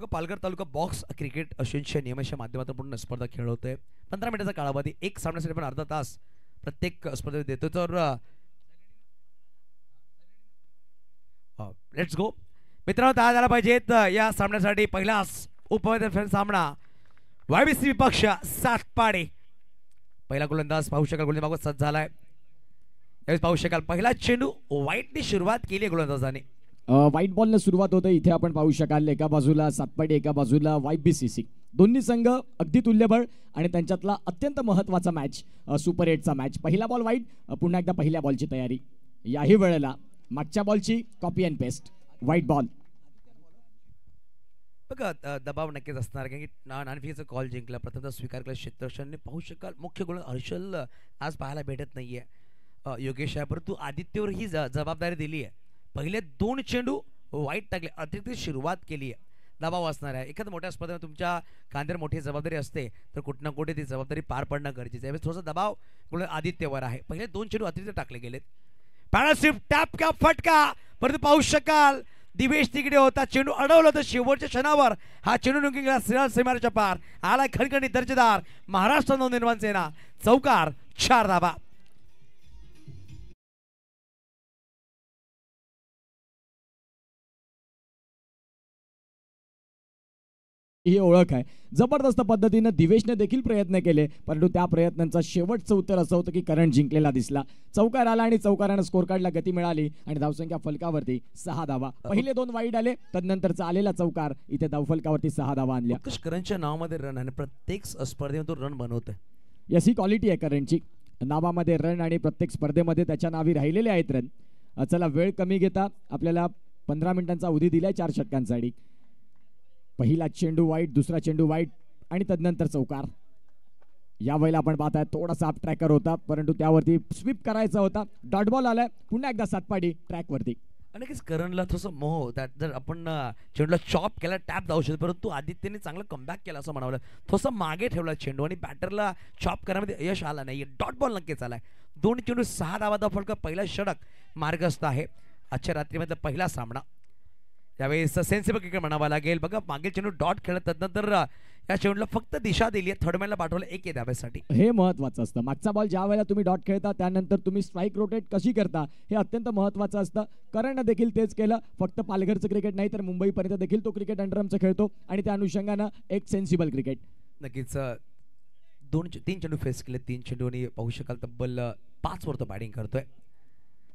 बघा पालघर तालुका box cricket असोसिएशनच्या नियमाच्या माध्यमातून पूर्ण स्पर्धा खेळवतोय. 15 मिनिटाचा कालावधी, एक सामन्यासाठी पण अर्धा तास प्रत्येक स्पर्धेत देतो. तर लेट्स गो मित्रांनो, तयार झाला पाहिजेत या सामन्यासाठी. पहिलाच उपविजेता सामना YBC विपक्ष सातपाडे. पहिला गोलंदाज पाहू शकाल, गोलंदाज सज्ज झालाय. यावेळी पाहू शकाल पहिला चेंडू वाईटने सुरुवात केली गोलंदाजाने. व्हाईट बॉलने सुरुवात होते. इथे आपण पाहू शकाल एका बाजूला सातपाडी, एका बाजूला YBCC. दोन्ही संघ अगदी तुल्यबळ आणि त्यांच्यातला अत्यंत महत्त्वाचा मॅच, सुपर 8चा मॅच. पहिला बॉल वाईट, पुन्हा एकदा पहिल्या बॉलची तयारी. याही वेळेला मागच्या बॉलची copy and paste. White ball. बघा दबाव नक्कीच असणार, कारण की नाणेफेकीचा कॉल जिंकला, प्रथमतः स्वीकार केला क्षेत्ररक्षणने. पाहू शकाल मुख्य गोलंदाज हर्षल आज पाहायला भेटत नाहीये. योगेश आहे, परंतु आदित्यवर ही जबाबदारी दिली आहे. पहिले 2 चेंडू वाईट टाकले, अतिरिक्त सुरुवात केली आहे. दबाव असणार आहे. एखाद्या मोठ्या स्पर्धेत तुमच्या खांद्यावर मोठी जबाबदारी असते तर कुठं ना कुठे ती जबाबदारी पार पडणं गरजेचं आहे. थोडासा दबाव आदित्यवर आहे. पहिले 2 चेंडू अतिरिक्त टाकले गेलेत. पॅरासिफ टॅप का फटका, परंतु पाहू शकाल दिवेश तिकडे होता, चेंडू अडवला तर शेवटच्या क्षणावर हा चेंडू निघून गेला सरळ सीमारेषेच्या पार. आला खणखणीत दर्जेदार महाराष्ट्र नवनिर्माण सेना. चौकार, 4 धावा. ही ओळख आहे. जबरदस्त पद्धतीने दिवेशने देखील प्रयत्न केले, परंतु त्या प्रयत्नांचा शेवटचं उत्तर असं होतं की करंट जिंकलेला दिसला. चौकार आला आणि चौकारानं स्कोर कार्डला गती मिळाली आणि धावसंख्या फलकावरती 6 धावा. पहिले 2 वाईड आले, तदनंतरचा आलेला चौकार इथे धावफलकावरती 6 धावा आणल्या. करणच्या नावामध्ये रन आणि प्रत्येक स्पर्धेमध्ये तो रन बनवतोय. याची क्वालिटी आहे करणची. नावामध्ये रन आणि प्रत्येक स्पर्धेमध्ये त्याच्या नावी राहिलेले आहेत रन. चला वेळ कमी घेता आपल्याला 15 मिनिटांचा अवधी दिलाय 4 षटकांसाठी. पहिला चेंडू वाईट, दुसरा चेंडू वाईट आणि तदनंतर चौकार. यावेळेला आपण पाहताय थोडासा अप ट्रॅकर होता, परंतु त्यावरती स्वीप करायचा होता. डॉट बॉल आलाय, पुन्हा एकदा सातपाडी ट्रॅकवरती. आणि करणला थोडंसं मोह होता. जर आपण चेंडूला चॉप केला टॅप जाऊ शकतो, परंतु आदित्यने चांगला कमबॅक केला असं म्हणावं. थोडंसं मागे ठेवला चेंडू आणि बॅटरला चॉप करण्यामध्ये यश आला नाही. डॉट बॉल नक्कीच आलाय. 2 चेंडू 6 धावा फलक. पहिला षटक मार्गस्थ आहे आजच्या रात्रीमध्ये पहिला सामना. त्यावेळेस सेन्सिबल क्रिकेट म्हणावा लागेल. बघा मागील चेंडू डॉट खेळत, तदनंतर या चेंडूला फक्त दिशा दिली आहे. थर्ड मॅनला पाठवलं 1 धाब्यासाठी. हे महत्वाचं असतं. मागचा बॉल ज्या वेळेला तुम्ही डॉट खेळता त्यानंतर तुम्ही स्ट्राईक रोटेट कशी करता हे अत्यंत महत्वाचं असतं. करणनं देखील तेच केलं. फक्त पालघरचं क्रिकेट नाही तर मुंबईपर्यंत देखील तो क्रिकेट अंडरआर्मचं खेळतो आणि त्या अनुषंगानं एक सेन्सिबल क्रिकेट. नक्कीच 3 चेंडू फेस केले. 3 चेंडूनी पाहू शकाल तब्बल 5 वर तो बॅटिंग करतोय.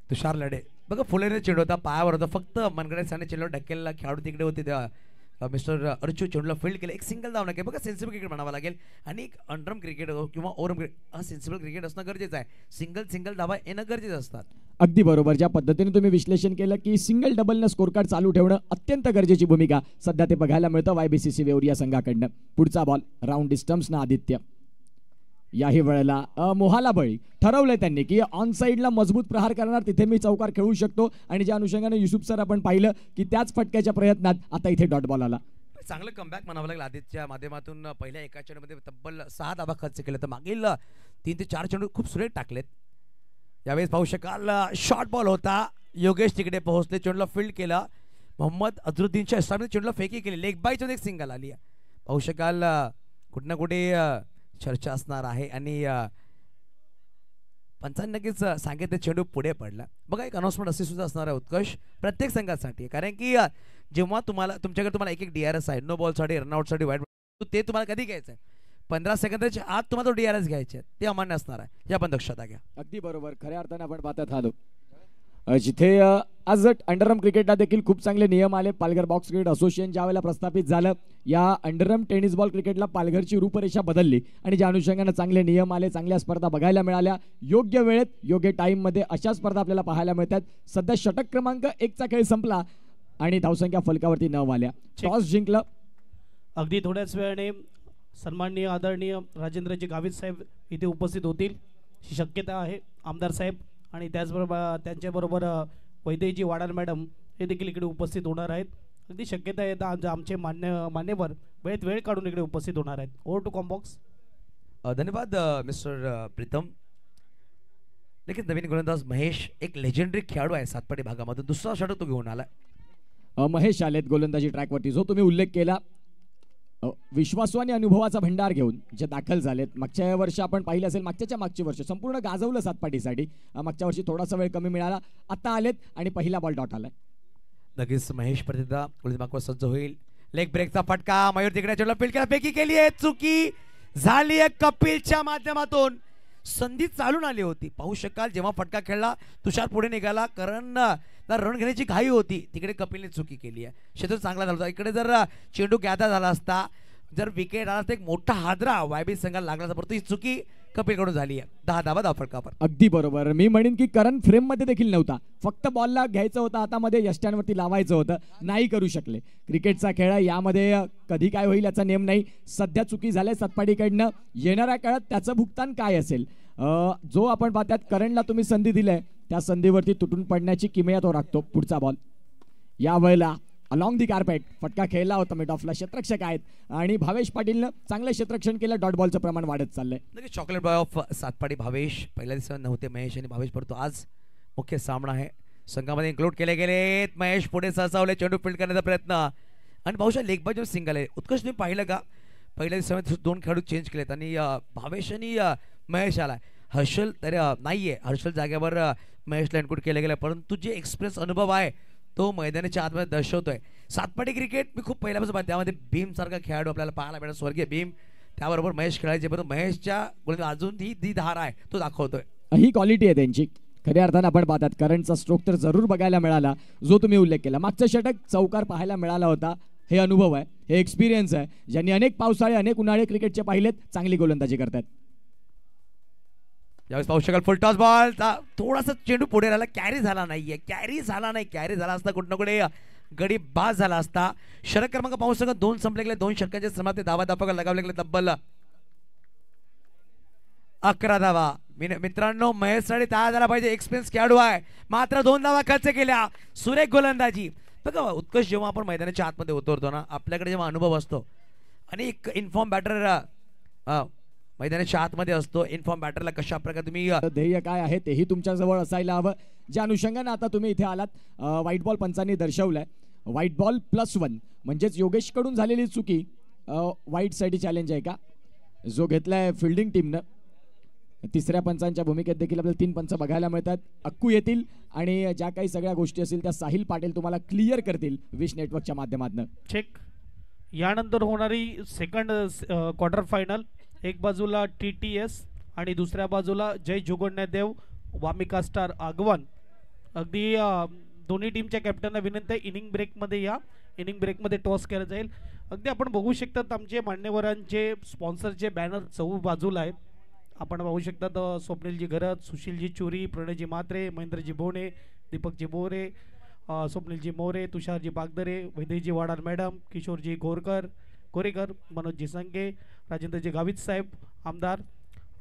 तुषार लढे बघा फुलेने चेंडू होता, पायावर होता, फक्त मनगड्याने चेंडूला ढकेलला. खेळाडू तिकडे होते त्या मिस्टर अर्चू चेंडूला फील्ड केलं. एक सिंगल धाव नका. बघा सेन्सिबल क्रिकेट म्हणावं लागेल. आणि एक अंडरम क्रिकेट किंवा ओव्हर क्रिकेट हा सेन्सिबल क्रिकेट असणं गरजेचं आहे. सिंगल धावा येणं गरजेचं असतात. अगदी बरोबर. ज्या पद्धतीने तुम्ही विश्लेषण केलं की सिंगल डबलनं स्कोर कार्ड चालू ठेवणं अत्यंत गरजेची भूमिका सध्या ते बघायला मिळतं YBCC वेवरिया संघाकडनं. पुढचा बॉल राऊंड डिस्टन्सनं आदित्य. याही वेळेला मोहाला बळी. ठरवलंय त्यांनी की ऑन साईडला मजबूत प्रहार करणार तिथे मी चौकार खेळू शकतो आणि ज्या अनुषंगाने युसुफ सर आपण पाहिलं की त्याच फटक्याच्या प्रयत्नात आता इथे डॉट बॉल आला. चांगलं कमबॅक म्हणावं लागेल आदित्यच्या माध्यमातून. पहिल्या एका चेंडूमध्ये तब्बल 6 धावा खर्च केले, तर मागील 3 ते 4 चेंडू खूप सुरेख टाकलेत. यावेळेस पाहू शकाल शॉर्ट बॉल होता. योगेश तिकडे पोहोचले, चेंडूला फील्ड केला. मोहम्मद अझरुद्दीनच्या स्टार्टमध्ये चेंडूला फेकी केली. लेग बायचं एक सिंगल आली. पाहू शकाल कुठे ना कुठे चर्चा असणार आहे आणि पंचांनी नक्कीच सांगितलं चेंडू पुढे पडला. बघा एक अनाउन्समेंट असे सुद्धा असणार आहे उत्कर्ष प्रत्येक संघासाठी, कारण की जेव्हा तुमच्याकडे तुम्हाला एक DRS आहे नो बॉलसाठी, रनआउटसाठी, वाईट, ते तुम्हाला कधी घ्यायचं आहे 15 सेकंदाच्या आत तुम्हाला तो DRS घ्यायचे आहे, ते अमान्य असणार आहे. हे आपण लक्षात घ्या. अगदी बरोबर. खऱ्या अर्थाने आपण पाहतात आलो जिथे आज अंडरआर्म क्रिकेटला देखील खूप चांगले नियम आले. पालघर बॉक्स क्रिकेट असोसिएशन ज्या वेळेला प्रस्थापित झालं या अंडरआर्म टेनिस बॉल क्रिकेटला पालघरची रूपरेषा बदलली आणि ज्या अनुषंगाने चांगले नियम आले, चांगल्या स्पर्धा बघायला मिळाल्या. योग्य वेळेत योग्य टाइममध्ये अशा स्पर्धा आपल्याला पाहायला मिळतात. सध्या षटक क्रमांक 1चा खेळ संपला आणि धावसंख्या फलकावरती 9 आल्या. टॉस जिंकलं. अगदी थोड्याच वेळाने सन्माननीय आदरणीय राजेंद्रजी गावित साहेब इथे उपस्थित होतील ही शक्यता आहे. आमदार साहेब आणि त्याचबरोबर त्यांच्याबरोबर वैद्यजी वाडाल मॅडम हे देखील इकडे उपस्थित होणार आहेत. अगदी शक्यता आहे आमचे मान्यवर वेळेत वेळ काढून इकडे उपस्थित होणार आहेत. Over to combox. धन्यवाद मिस्टर प्रीतम. देखील नवीन गोलंदाज महेश एक लेजेंडरी खेळाडू आहे सातपाडी भागामधून. दुसरा षटक तो घेऊन आला. महेश आलेत गोलंदाजी ट्रॅकवरती. जो तुम्ही उल्लेख केला विश्वासू आणि अनुभवाचा भंडार घेऊन जे दाखल झालेत. मागच्या वर्षी आपण पाहिलं असेल, मागच्या मागची वर्ष संपूर्ण गाजवलं सातपाटीसाठी. मागच्या वर्षी थोडासा वेळ कमी मिळाला, आता आलेत आणि पहिला बॉल डॉट आलाय. लगेच महेश प्रतिदा गोलंदाज सज्ज होईल. लेग ब्रेकचा फटका मयूर तिकडे चढला, फील्ड केला, फेकी केली आहे, चुकी झाली आहे कपिलच्या माध्यमातून. संधी चालून आली होती. पाहू शकाल जेव्हा फटका खेळला तुषार पुढे निघाला, कारण रन घेण्याची घाई होती, तिकडे कपिलने चुकी केली आहे. क्षेत्र चांगला झाला होता. इकडे जर चेंडू गॅदा झाला असता, जर विकेट आला असता, एक मोठा हादरा वायबी संघाला लागला असता, परंतु ही चुकी कपिलकडून झाली आहे. 10 धावा धावफटकावर. अगदी बरोबर. मी म्हणेन की करण फ्रेम मध्ये देखील नव्हता, फक्त बॉलला घ्यायचं होतं हातामध्ये, यष्ट्यांवरती लावायचं होतं, नाही करू शकले. क्रिकेटचा खेळ यामध्ये कधी काय होईल याचा नेम नाही. सध्या चुकी झाली सातपाटीकडनं, येणाऱ्या काळात त्याचं भुगतान काय असेल. जो आपण पाहतात करणला तुम्ही संधी दिलीय, त्या संधीवरती तुटून पडण्याची किमया तो राखतो. पुढचा बॉल यावेळेला अलॉंग दी कार्पेट फटका खेळला होता. मिड ऑफला क्षेत्ररक्षक आहेत आणि भावेश पाटीलनं चांगलं क्षेत्ररक्षण केलं. डॉट बॉलचं प्रमाण वाढत चाललंय. Chocolate boy of Satpati Bhavesh. पहिल्या दिवसात नव्हते महेश आणि भावेश, परंतु आज मुख्य सामना आहे, संघामध्ये इन्क्लूड केले गेले. महेश पुढे सरसावले, चेंडू फील्ड करण्याचा प्रयत्न आणि बहुशा लेग बाजू सिंगल आहे. उत्कर्ष तुम्ही पाहिलं का, पहिल्या दिवसामध्ये 2 खेळाडू चेंज केलेत आणि भावेश आणि महेश आलाय. हर्षल तर नाहीये, हर्षल जागेवर महेशला इन्क्लूड केलं गेलं, परंतु जे एक्सप्रेस अनुभव आहे तो मैदानाच्या आतमध्ये दर्शवतोय. सातपाटी क्रिकेट मी खूप पहिल्यापासून पाहिजे, त्यामध्ये भीम सारखा खेळाडू आपल्याला पाहायला मिळाला, स्वर्गीय भीम. त्याबरोबर महेश खेळायचे, परंतु महेशच्या गोलंदाज अजून ती धार आहे तो दाखवतोय. ही क्वालिटी आहे त्यांची. खऱ्या अर्थानं आपण पाहतात करंटचा स्ट्रोक तर जरूर बघायला मिळाला, जो तुम्ही उल्लेख केला. मागचं षटक चौकार पाहायला मिळाला होता. हे अनुभव आहे, हे एक्सपिरियन्स आहे, ज्यांनी अनेक पावसाळे अनेक उन्हाळे क्रिकेटचे पाहिलेत, चांगली गोलंदाजी करतात. यावेळेस पाहू शकाल फुल टॉस बॉल, थोडासा चेंडू पुढे राहिला, कॅरी झाला नाहीये. कॅरी झाला असता कुठं ना कुठे गडी बाद झाला असता. षटक क्रमांक पाहू शकता 2 संपले गेले, 2 षटकांच्या श्रमात ते धावा लगावले गेले, तब्बल 11 धावा. मित्रांनो महेशसाठी तयार झाला पाहिजे, एक्सपिरियन्स खेळाडू आहे, मात्र 2 धावा खर्च केल्या. सुरेख गोलंदाजी. बघा उत्कर्ष, जेव्हा आपण मैदानाच्या आतमध्ये उतरतो ना, आपल्याकडे जेव्हा अनुभव असतो आणि एक इन्फॉर्म बॅटर मैदानाच्या आतमध्ये असतो, इन्फॉर्म बॅटरला कशा प्रकारे तुम्ही ध्येय काय आहे तेही तुमच्या जवळ असायला हवं. ज्या अनुषंगाने आता तुम्ही इथे आलात, व्हाईट बॉल पंचांनी दर्शवलाय. व्हाईट बॉल +1 म्हणजेच योगेश कडून झालेली चुकी व्हाईट साठी चॅलेंज आहे का, जो घेतलाय फिल्डिंग टीमनं. तिसऱ्या पंचांच्या भूमिकेत देखील आपल्याला 3 पंच बघायला मिळतात. अक्कू येतील आणि ज्या काही सगळ्या गोष्टी असतील त्या साहिल पाटील तुम्हाला क्लिअर करतील विश नेटवर्कच्या माध्यमातून. चेक. यानंतर होणारी सेकंड क्वार्टर फायनल, एक बाजूला TTS आणि दुसऱ्या बाजूला जय जोगण्यदेव वामिका स्टार आगवन. अगदी दोन्ही टीमच्या कॅप्टनना विनंती आहे, इनिंग ब्रेकमध्ये या. इनिंग ब्रेकमध्ये टॉस केला जाईल. अगदी आपण बघू शकतात आमचे मान्यवरांचे स्पॉन्सरचे बॅनर चौ बाजूला आहेत. आपण बघू शकतात स्वप्नीलजी घरत, सुशीलजी चुरी, प्रणयजी म्हात्रे, महेंद्रजी बोणे, दीपकजी बोरे, स्वप्नीलजी मोरे, तुषारजी बागदरे, वैदेजी वाडार मॅडम, किशोरजी गोरेकर, मनोजजी संके, राजेंद्रजी गावित साहेब, आमदार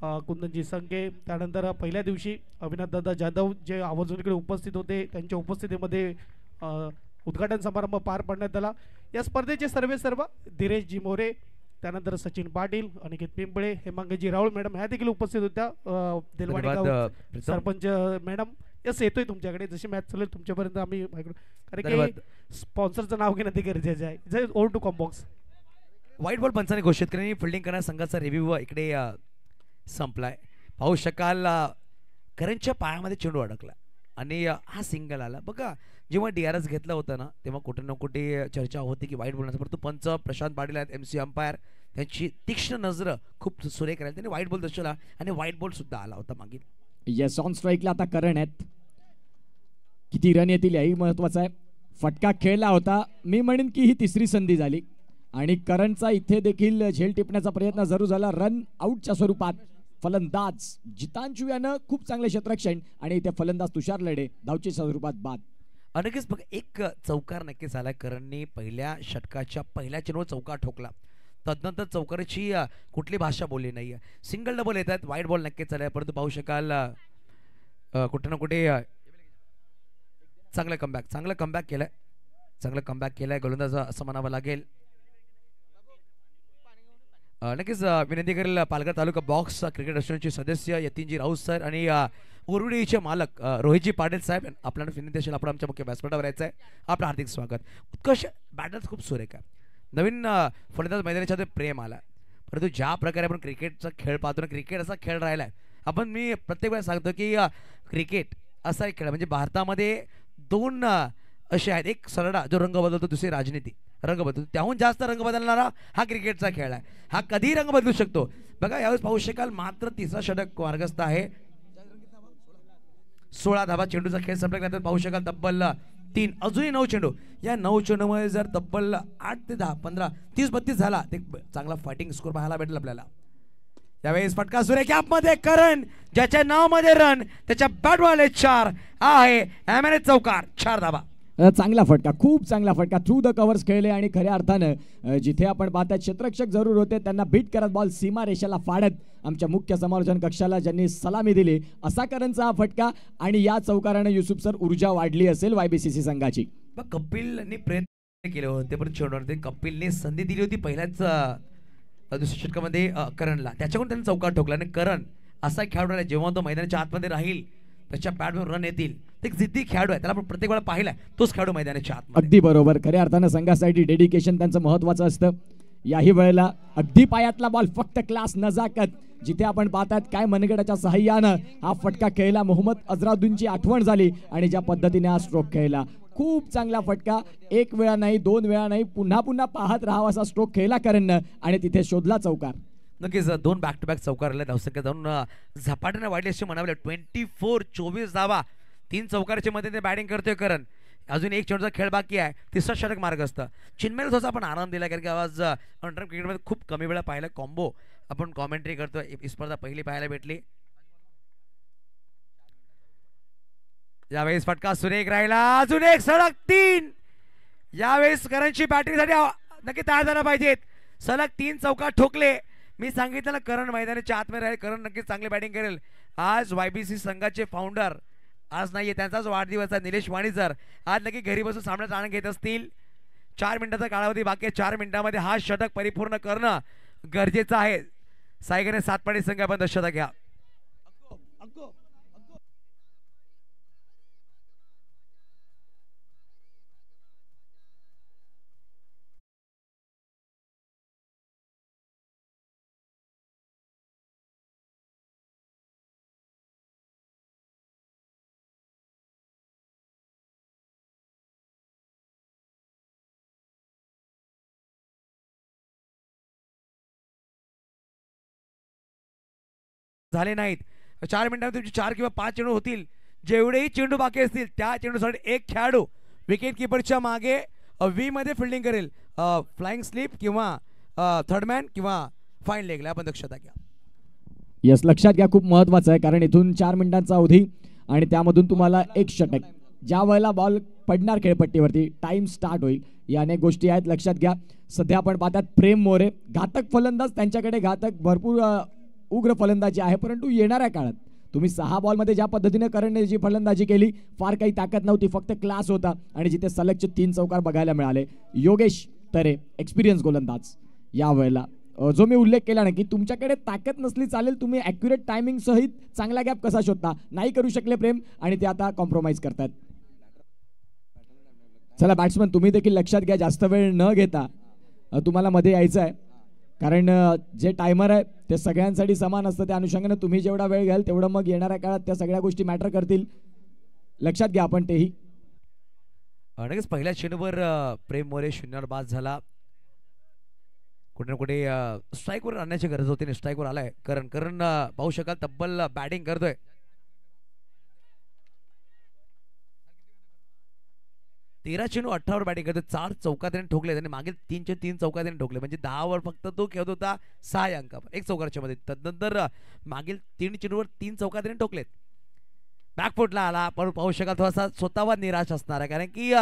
कुंदनजी संके. त्यानंतर पहिल्या दिवशी अविनाशदादा जाधव जे आवर्जून इकडे उपस्थित होते, त्यांच्या उपस्थितीमध्ये उद्घाटन समारंभ पार पाडण्यात आला. या स्पर्धेचे सर्व धीरेशजी मोरे, त्यानंतर सचिन पाटील, अनिकेत पिंपळे, हेमांगजी राहुल मॅडम ह्या देखील उपस्थित होत्या. देलवाडी गाव सरपंच मॅडम. यस, येतोय तुमच्याकडे, जशी मॅच चालेल तुमच्यापर्यंत आम्ही, कारण की स्पॉन्सरचं नाव घेणं ते गरजेचं आहे. जय over to combox. White ball पंचाने घोषित केल्याने फिल्डिंग करणाऱ्या संघाचा रिव्ह्यू इकडे संपलाय. पाहू शकाल करणच्या पायामध्ये चेंडू अडकला आणि हा सिंगल आला. बघा जेव्हा DRS घेतला होता ना, तेव्हा कुठे ना कुठे चर्चा होती की व्हाईट बॉल, परंतु पंच प्रशांत पाटील आहेत, MC अंपायर, त्यांची तीक्ष्ण नजर खूप सुरेख राहील, त्यांनी व्हाईट बॉल दर्शवला आणि व्हाईट बॉल सुद्धा आला होता मागील. येस, ऑन स्ट्राईकला आता करण आहेत. किती रन येतील याही महत्वाचं आहे. फटका खेळला होता. मी म्हणेन की ही तिसरी संधी झाली आणि करणचा इथे देखील झेल टिपण्याचा प्रयत्न जरूर झाला. रन आउटच्या स्वरूपात फलंदाज जितांशू यानं खूप चांगले क्षेत्ररक्षण आणि इथे फलंदाज तुषार लढे धावच्या स्वरूपात बाद. नक्कीच बघ, एक चौकार नक्कीच आला. करणने पहिल्या षटकाच्या पहिल्या चेंडूवर चौकार ठोकला, तदनंतर चौकाराची कुठली भाषा बोलली नाही. सिंगल डबल येतात, व्हाईट बॉल नक्कीच आलाय, परंतु पाहू शकाल कुठे ना कुठे चांगलं कमबॅक केलाय गोलंदाज असं म्हणावं लागेल. नक्कीच विनंती करेल पालघर तालुका बॉक्स क्रिकेट असोसिएशनचे सदस्य यतीनजी राऊत सर आणि उरुडीचे मालक रोहितजी पाटील साहेब, आपल्याला विनंती असेल आपण आमच्या मुख्य व्यासपीठावर यायचं आहे. आपलं हार्दिक स्वागत. उत्कर्ष बॅटर्स खूप सुरेख आहे, नवीन फलंदाज मैदानाच्या आत प्रेम आला. परंतु ज्या प्रकारे आपण क्रिकेटचा खेळ पाहतो ना, क्रिकेट असा खेळ राहिला आहे. आपण मी प्रत्येक वेळेस सांगतो की क्रिकेट असा एक खेळ म्हणजे भारतामध्ये दोन असे आहेत. एक सरडा जो रंग बदलतो, दुसरी राजनीती रंग बदलतो. त्याहून जास्त रंग बदलणारा हा क्रिकेटचा खेळ आहे. हा कधीही रंग बदलू शकतो. बघा यावेळेस पाहू शकाल मात्र तिसरा षटक मार्गस्थ आहे. 16 धाबा. चेंडूचा खेळ संपल्यानंतर पाहू शकाल तब्बल 3 अजूनही 9 चेंडू. या 9 चेंडूमध्ये जर तब्बल 8 ते 10 15 30 32 झाला ते चांगला फायटिंग स्कोर पाहायला भेटेल आपल्याला. यावेळेस फटका सुरे कॅपमध्ये करण, ज्याच्या नावामध्ये रन, त्याच्या बॅटवाले 4 आहे. एमएनएच चौकार, 4 धाबा. चांगला फटका, खूप चांगला फटका. थ्रू द कव्हर्स खेळले आणि खऱ्या अर्थानं जिथे आपण पाहतात क्षेत्ररक्षक जरूर होते त्यांना बीट करत बॉल सीमा रेषेला फाडत आमच्या मुख्य समालोचन कक्षाला ज्यांनी सलामी दिली असा करणचा हा फटका. आणि या चौकारानं युसुफ सर ऊर्जा वाढली असेल YBCC संघाची. कपिलने प्रयत्न केले होते पण चेंडूवरती कपिलने संधी दिली होती पहिल्याच दुसऱ्या षटकामध्ये करणला. त्याच्याकडून त्यांनी चौकार ठोकला. आणि करण असा खेळाडू आहे जेव्हा तो मैदानाच्या आतमध्ये राहील त्याच्या बॅटवर रन येतील. एक जिद्दी खेळाडू आहे, त्याला आपण प्रत्येक वेळा पाहिलाय तोच खेळाडू मैदानाच्या आत. अगदी बरोबर. खऱ्या अर्थानं संघासाठी डेडिकेशन त्यांचं महत्वाचं असतं. याही वेळेला अगदी पायातला बॉल, फक्त क्लास, नजाकत. जिथे आपण पाहतात काय मनगटाच्या सहाय्यानं हा फटका खेळला. मोहम्मद अझराउद्दीनची आठवण झाली आणि ज्या पद्धतीने हा स्ट्रोक खेळला खूप चांगला फटका. एक वेळा नाही, दोन वेळा नाही, पुन्हा पुन्हा पाहत राहावा असा स्ट्रोक खेळला करणनं आणि तिथे शोधला चौकार. नक्कीच 2 बॅक टू बॅक चौकार आले. धावसंख्या जाऊन झपाट्याने वाढली असे म्हणावे. 24 धावा 3 चौकाराच्या मध्ये ते बॅटिंग करतोय करण. अजून एक चेंडूचा खेळ बाकी आहे. तिसरा षटक मार्ग असतं. चिन्मयला थोडासा आपण आराम दिला कारण की आवाज अंडर क्रिकेटमध्ये खूप कमी वेळा पाहिला. कॉम्बो आपण कॉमेंट्री करतोय. ही स्पर्धा पहिली पाहायला भेटली. यावेळेस फटका सुरेख राहिला. अजून एक सलग 3. यावेळेस करणची बॅटिंगसाठी नक्की तयार झाला पाहिजेत. सलग 3 चौकार ठोकले. मी सांगितलं ना करण मैदानाच्या आतमध्ये राहील. करण नक्कीच चांगली बॅटिंग करेल. आज YBC संघाचे फाउंडर आज नाहीये, त्यांचाच वाढदिवस आहे. निलेश वाणीसर आज नक्की घरी बसून सामन्याचा आनंद घेत असतील. 4 मिनिटाचा कालावधी बाकी आहे. 4 मिनिटांमध्ये हा षटक परिपूर्ण करणं गरजेचं आहे. सायगने 7 पाडी संघ आपण 10 षटक घ्या. झाले नाहीत. 4 मिनिटांमध्ये तुमचे 4 किंवा 5 चेंडू होतील. जेवढेही चेंडू बाकी असतील त्या चेंडूसाठी एक खेळाडू विकेट किपरच्या मागे व्ही मध्ये फिल्डिंग करेल. फ्लाइंग स्लिप किंवा थर्ड मॅन किंवा फाईन लेगला आपण दक्षता घ्या. यस, लक्षात घ्या, खूप महत्वाचं आहे कारण इथून 4 मिनिटांचा अवधी आणि त्यामधून तुम्हाला एक षटक. ज्या वेळेला बॉल पडणार खेळपट्टीवरती टाइम स्टार्ट होईल. या अनेक गोष्टी आहेत लक्षात घ्या. सध्या आपण पाहतात प्रेम मोरे घातक फलंदाज. त्यांच्याकडे घातक भरपूर उग्र फलंदाजी आहे. परंतु येणाऱ्या काळात तुम्ही 6 बॉलमध्ये ज्या पद्धतीने करणने जी फलंदाजी केली फार काही ताकद नव्हती, फक्त क्लास होता आणि जिथे सलगचे 3 चौकार बघायला मिळाले. योगेश तरे एक्सपिरियन्स गोलंदाज. यावेळेला जो मी उल्लेख केला ना की तुमच्याकडे ताकद नसली चालेल, तुम्ही ॲक्युरेट टायमिंग सहित चांगला गॅप कसा शोधता, नाही करू शकले प्रेम आणि ते आता कॉम्प्रोमाइज करतात. चला बॅट्समन तुम्ही देखील लक्षात घ्या, जास्त वेळ न घेता तुम्हाला मध्ये यायचं आहे कारण जे टायमर आहे ते सगळ्यांसाठी समान असतं. त्या अनुषंगाने तुम्ही जेवढा वेळ घ्याल तेवढं मग येणाऱ्या काळात त्या सगळ्या गोष्टी मॅटर करतील. लक्षात घ्या आपण तेही. नक्कीच पहिल्या चेंडूवर प्रेम मोरे 0 बाद झाला. कुठे ना कुठे स्ट्राईकवर आणण्याची गरज होती. स्ट्राईकवर आलाय करण. पाहू शकाल तब्बल बॅटिंग करतोय. तेरा चेंडू 18 बॅटिंग करतो. 4 चौका त्याने ठोकले. त्याने मागील 3 चौका त्याने ठोकले म्हणजे 10 वर फक्त तो खेळत होता 6 अंकावर 1 चौकारच्या मध्ये. तदनंतर मागील 3 चेंडूवर 3 चौका त्याने ठोकलेत. बॅकफुटला आला पण पाहू शकाल थोडासा स्वतःवर निराश असणार आहे कारण की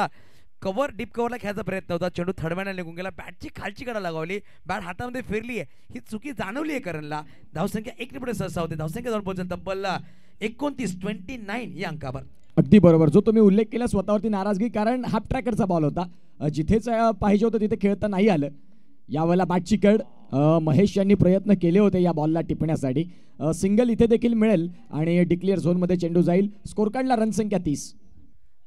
कव्हर डीप कव्हरला खेळायचा प्रयत्न होता. चेंडू थर्ड मॅनला निघून गेला. बॅटची खालची कडा लगावली. बॅट हातामध्ये फिरली आहे. ही चुकी जाणवली आहे करणला. धावसंख्या 1 ने पुढे सहसा होते. धावसंख्या जाऊन पोहोचून तब्बल 29 या अंकावर. अगदी बरोबर. जो तुम्ही उल्लेख केला स्वतःवरती नाराजगी कारण हाफ ट्रॅकरचा बॉल होता. जिथेच पाहिजे होतं तिथे खेळता नाही आलं. यावेळेला बॅटची कड महेश यांनी प्रयत्न केले होते या बॉलला टिपण्यासाठी. सिंगल इथे देखील मिळेल आणि डिक्लेअर झोनमध्ये चेंडू जाईल. स्कोर कार्डला रन संख्या 30.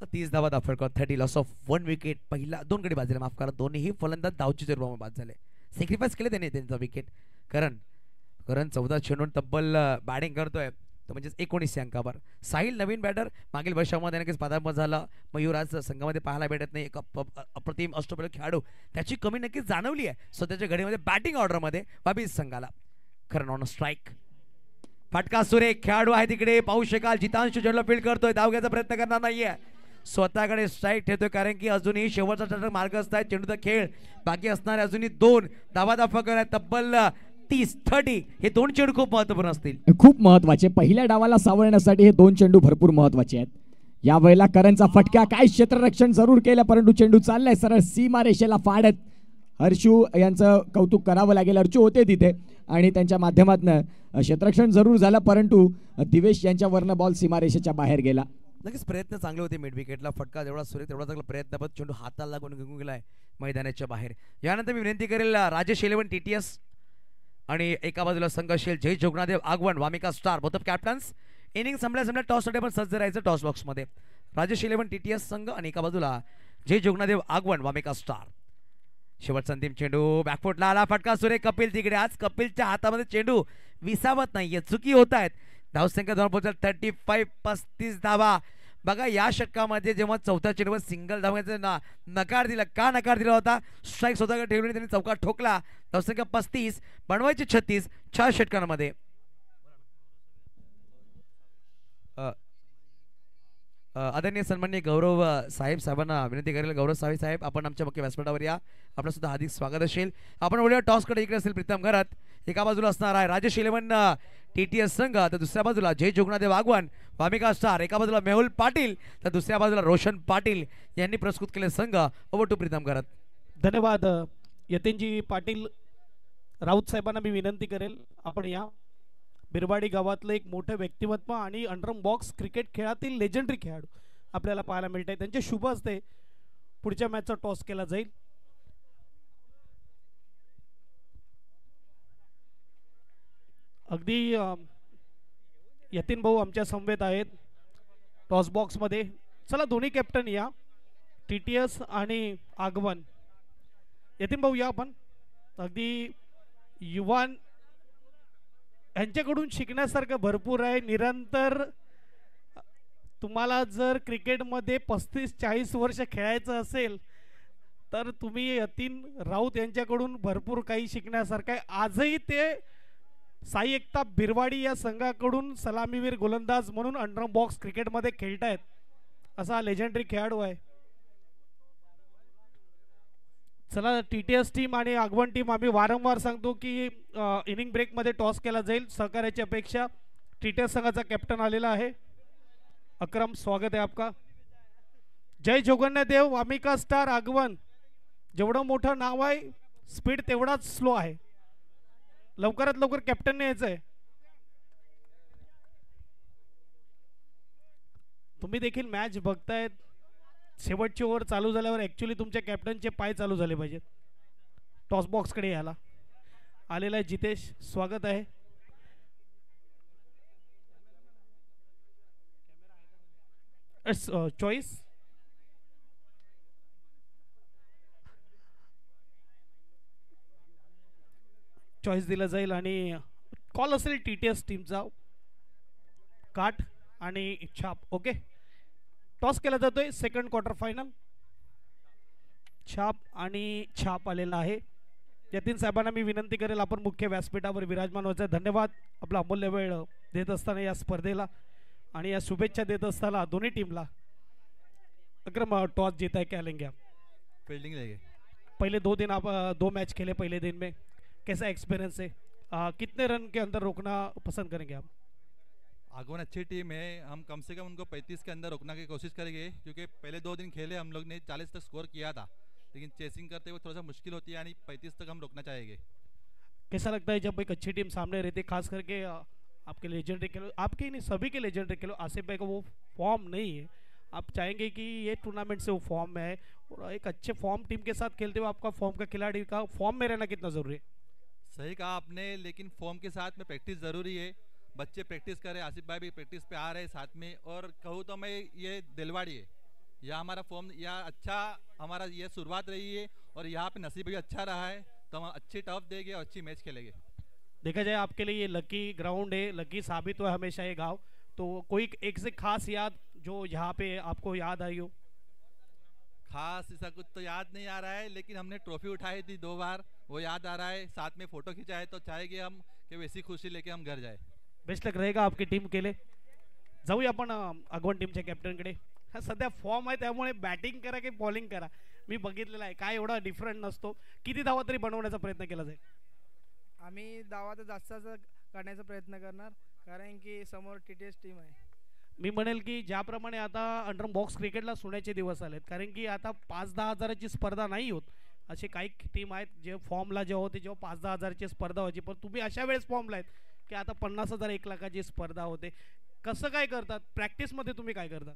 30 धावा दा फटका 30 लॉस ऑफ 1 विकेट. पहिला 2 गडी बाद झाले, माफ करा, दोन्ही फलंदाज धावची जरूर बाद झाले. सॅक्रिफाईस केले त्याने त्यांचा विकेट. करण 14 चेंडून तब्बल बॅटिंग करतोय, तो म्हणजे 19 अंकावर. साहिल नवीन बॅटर, मागील वर्षामध्ये नक्कीच पदार्पण झालं. मयूर आज संघामध्ये पाहायला भेटत नाही. एक अप्रतिम अष्टपैलू खेळाडू, त्याची कमी नक्कीच जाणवली आहे स्वतःच्या घडीमध्ये बॅटिंग ऑर्डरमध्ये बाबीज संघाला. करण ऑन स्ट्राईक, फटका सुरेख, खेळाडू आहे तिकडे, पाहू शकाल जितांशू चेंडूला फील्ड करतोय, धाव घ्यायचा प्रयत्न करणार नाहीये, स्वतःकडे स्ट्राईक ठेवतोय, कारण की अजूनही शेवटचा षटक मार्ग असताय. चेंडूचा खेळ बाकी असणारे अजूनही 2 धावा दा फटका तब्बल 30 हे 2 चेंडू खूप महत्वपूर्ण असतील, खूप महत्वाचे. पहिल्या डावाला सावरण्यासाठी हे 2 चेंडू भरपूर महत्वाचे आहेत. या वेळेला करणचा फटका, काय क्षेत्ररक्षण जरूर केलं, परंतु चेंडू चाललाय सरळ सीमा रेषेला फाडत. हर्षू यांचं कौतुक करावं लागेल, हर्षू होते तिथे आणि त्यांच्या माध्यमातून क्षेत्ररक्षण जरूर झालं, परंतु दिवेश यांच्यावरनं बॉल सीमारेषेच्या बाहेर गेला. नक्कीच प्रयत्न चांगले होते. मिड विकेटला फटका जेवढा सुरेख तेवढा चांगला प्रयत्न, पण चेंडू हाताला लागून घेऊन गेलाय मैदानाच्या बाहेर. यानंतर मी विनंती करेल राजेश 11 TTS आणि एका बाजूला संघर्षशील जय जोगनादेव आगवण वामिका star, both of captains. Inning संपल्या टॉससाठी पण सज्ज राहायचं टॉस बॉक्समध्ये. राजेश 11 TTS संघ आणि एका बाजूला जय जोगनादेव आगवण वामिका स्टार. शेवटचा अंतिम चेंडू बॅकफुटला आला, फटका सुरेख, कपिल तिकडे. आज कपिलच्या हातामध्ये चेंडू विसावत नाहीये, चुकी होत आहेत. धावसंख्या जाऊन पोहोचल 35, 35 धावा. बघा या षटकामध्ये जेव्हा चौथ्या चेंडूवर सिंगल धावायचा नकार दिला, का नकार दिला होता, स्ट्राईक स्वतःकडे ठेवली, त्यांनी चौकार ठोकला. धावसंख्या 35, बनवायची 36 4 षटकांमध्ये. आदरणीय सन्माननीय गौरव साहेबांना विनंती करेल. गौरव साहेब, आपण आमच्या मुख्य व्यासपीठावर या, आपलं सुद्धा हार्दिक स्वागत असेल. आपण बोलूया टॉसकडे. इकडे असेल प्रीतम घरात, एका बाजूला असणार आहे राजेश 11 TTS संघ, तर दुसऱ्या बाजूला जय जोगनादेव आगवण वामिका स्टार, एका बाजूला मेहुल पाटील तर दुसऱ्या बाजूला रोशन पाटील यांनी प्रस्तुत केले संघ. ओव्हर टू प्रीतम घरात. धन्यवाद यतीनजी पाटील. राऊत साहेबांना मी विनंती करेल, आपण या. बिरवाडी गावातलं एक मोठं व्यक्तिमत्व आणि अंडरम बॉक्स क्रिकेट खेळातील लेजेंडरी खेळाडू आपल्याला पाहायला मिळत आहे. त्यांचे शुभ हस्ते पुढच्या मॅचचा टॉस केला जाईल. अगदी यतीन भाऊ आमच्या समवेत आहेत टॉस बॉक्स मध्ये. चला दोन्ही कॅप्टन या, TTS आणि आगवण. यतीन भाऊ या आपण. अगदी युवान यांच्याकडून शिकण्यासारखं भरपूर आहे. निरंतर तुम्हाला जर क्रिकेटमध्ये 35-40 वर्ष खेळायचं असेल तर तुम्ही यतीन राऊत यांच्याकडून भरपूर काही शिकण्यासारखं आहे. आजही ते साई एकता बिरवाडी या संघाकडून सलामीवीर गोलंदाज म्हणून अंडरम बॉक्स क्रिकेटमध्ये खेळतायत. असा लेजेंडरी खेळाडू आहे. चला TTS टीम आणि आगवण टीम, आम्ही वारंवार सांगतो की इनिंग ब्रेक मध्ये टॉस केला जाईल. सहकार्याची अपेक्षा. TTS संघाचा कॅप्टन आलेला आहे. अक्रम, स्वागत आहे आपका. जय जोगन्यदेव वामिका स्टार आगवण. जेवढं मोठं नाव आहे स्पीड तेवढाच स्लो आहे. लवकरात लवकर कॅप्टनने यायचंय. तुम्ही देखील मॅच बघतायत. शेवटची ओव्हर चालू झाल्यावर ऍक्च्युली तुमच्या कॅप्टनचे पाय चालू झाले पाहिजेत. टॉस बॉक्स कडे याला आलेला आहे जितेश, स्वागत आहे. चॉईस दिला जाईल आणि कॉल असेल TTS टीमचा. काट आणि छाप. ओके, टॉस केला जातोय. Second quarter final. छाप आणि छाप आलेला आहे. यतीन साहेबांना मी विनंती करेल, आपण मुख्य व्यासपीठावर विराजमान व्हायचं. धन्यवाद आपला अमूल्य वेळ देत असताना या स्पर्धेला आणि या शुभेच्छा देत असताना दोन्ही टीमला. अक्रम, टॉस जीता है, क्या लेंगे आप? फील्डिंग लेंगे. पहले 2 दिन आप 2 मैच खेले, पहले दिन में कैसा एक्सपीरियंस है? कितने रन के अंदर रोकना पसंद करेंगे आप? आगवन अच्छी टीम है, हम कम से कम उनको 35 के अंदर रोकने की कोशिश करेंगे, क्योंकि पहले 2 दिन खेले हम लोग ने 40 तक स्कोर किया था, लेकिन चेसिंग करते हुए थोड़ा सा मुश्किल होती है यानी 35 तक हम रोकना चाहेंगे. कैसा लगता है जब एक अच्छी टीम सामने रहती है, खास करके आपके लेजेंडरी खेलो, आपके ही नहीं सभी के लेजेंडरी खेलो, आसिफ भाई का वो फॉर्म नहीं है, आप चाहेंगे कि ये टूर्नामेंट से वो फॉर्म में है और एक अच्छे फॉर्म टीम के साथ खेलते हुए आपका फॉर्म का खिलाड़ी का फॉर्म में रहना कितना ज़रूरी है? सही कहा आपने, लेकिन फॉर्म के साथ में प्रैक्टिस ज़रूरी है. बच्चे प्रैक्टिस करें, आसिफ भाई भी प्रैक्टिस पे आ रहे हैं साथ में, और कहूँ तो मैं ये दिलवाड़ी है, या हमारा फॉर्म या अच्छा हमारा ये शुरुआत रही है और यहाँ पे नसीब भी अच्छा रहा है, तो हम अच्छी टफ देंगे और अच्छी मैच खेलेंगे। देखा जाए आपके लिए ये लकी ग्राउंड है, लकी साबित हुआ हमेशा ये गांव। तो कोई एक से खास याद जो यहाँ पे आपको याद आई हो? खास ऐसा कुछ तो याद नहीं आ रहा है, लेकिन हमने ट्रॉफी उठाई थी 2 बार, वो याद आ रहा है। साथ में फोटो खिंचाए तो चाहेंगे हम कि वैसी खुशी लेके हम घर जाए। बेस्ट लक रहेगा आपकी टीम केले। जाऊया आपण आगवण टीमच्या कॅप्टनकडे। हा सध्या फॉर्म आहे त्यामुळे बॅटिंग करा की बॉलिंग करा, मी बघितलेलं आहे काय एवढा डिफरंट नसतो। किती धावा तरी बनवण्याचा प्रयत्न केला जाईल? आम्ही धावा तर जास्त करण्याचा प्रयत्न करणार, कारण की समोर टीटीएस टीम आहे। मी म्हणेल की ज्याप्रमाणे आता अंडर बॉक्स क्रिकेटला सोन्याचे दिवस आलेत, कारण की आता 5-10 हजाराची स्पर्धा नाही होत। असे काही टीम आहेत जे फॉर्मला जेव्हा होते जेव्हा 5-10 हजाराची स्पर्धा व्हायची, पण तुम्ही अशा वेळेस फॉर्मला आहेत की आता 50,000 1 लाखाची स्पर्धा होते। कसं काय करतात? प्रॅक्टिसमध्ये तुम्ही काय करता?